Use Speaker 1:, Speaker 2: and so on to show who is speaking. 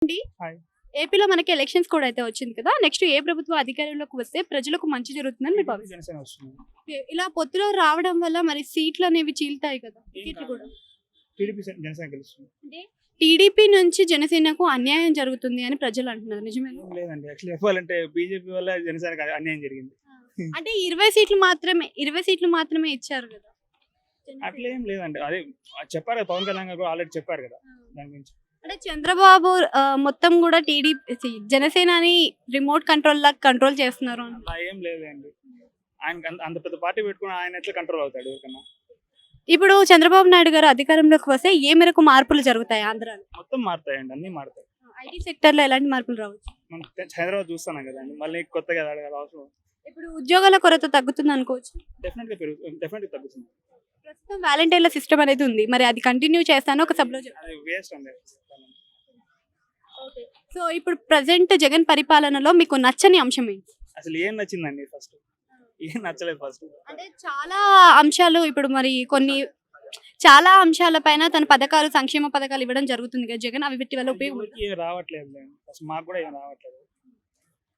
Speaker 1: అండి.
Speaker 2: హాయ్.
Speaker 1: ఏపీలో మనకి ఎలక్షన్స్ కూడా అయితే వచ్చింది కదా. నెక్స్ట్ ఏ ప్రభుత్వం అధికారంలోకి వస్తే ప్రజలకు మంచి జరుగుతుందని మీరు భావిస్తారు?
Speaker 2: జనసేన వస్తుంది.
Speaker 1: ఇలా పొత్తులో రావడం వల్ల మరి సీట్లు అనేవి చీలుతాయి కదా, టికెట్లు కూడా.
Speaker 2: టీడీపీ జనసేన గెలుస్తుంది.
Speaker 1: అంటే టీడీపీ నుంచి జనసేనకు అన్యాయం జరుగుతుంది అని ప్రజలు అంటున్నారు, నిజమేనా?
Speaker 2: ఏం లేదండి, యాక్చువల్లీ చెప్పాలంటే బీజేపీ వల్ల జనసేనకి అన్యాయం జరిగింది.
Speaker 1: అంటే 20 సీట్లు మాత్రమే ఇచ్చారు కదా
Speaker 2: అట్లా ఏం లేదండి, అదే చెప్పారు కదా, పవన్ కళ్యాణ్ గారు కూడా ఆల్రెడీ చెప్పారు కదా దాని గురించి.
Speaker 1: అంటే చంద్రబాబు మొత్తం కూడా టీడీపీ జనసేనని రిమోట్ కంట్రోల్ లాగా కంట్రోల్ చేస్తున్నారు అని.
Speaker 2: అలా ఏం లేదండి, ఆయన అంత పెద్ద పార్టీ పెట్టుకుని ఆయన ఎట్లా కంట్రోల్ అవుతాడు ఎవరికన్నా?
Speaker 1: ఇప్పుడు చంద్రబాబు నాయుడు గారు అధికారంలోకి వస్తే ఏ మేరకు మార్పులు జరుగుతాయి ఆంధ్రాలో?
Speaker 2: మొత్తం మారుతాయండి, అన్ని మారుతాయి.
Speaker 1: ఐటీ సెక్టర్ లో ఎలాంటి మార్పులు రావచ్చు?
Speaker 2: మనం హైదరాబాద్ చూస్తున్నాం కదండి, మళ్ళీ కొత్తగా అడగాలి అవసరం.
Speaker 1: ఇప్పుడు ఉద్యోగాల కొరత తగ్గుతుంది అనుకోవచ్చు.
Speaker 2: డెఫినెట్గా డెఫినెట్గా తగ్గుతుంది.
Speaker 1: ప్రస్తుతం వ్యాలంటైన్ల సిస్టమ్ అనేది ఉంది, మరి అది కంటిన్యూ చేస్తాను ఒక సభలో
Speaker 2: అది వేస్ట్ అండి.
Speaker 1: సో ఇప్పుడు ప్రజెంట్ జగన్ పరిపాలనలో మీకు నచ్చని అంశం ఏంటి?
Speaker 2: అసలు ఏం నచ్చిందండి? ఫస్ట్ ఏం నచ్చలేదు ఫస్ట్.
Speaker 1: అంటే చాలా అంశాలు ఇప్పుడు మరి చాలా అంశాల పైన తన పథకాలు సంక్షేమ పథకాలు ఇవ్వడం జరుగుతుంది కదా జగన్, అవి వీటి వల్ల ఉపయోగం
Speaker 2: ఏం రావట్లేదు, అసలు మాకు కూడా ఏం రావట్లేదు.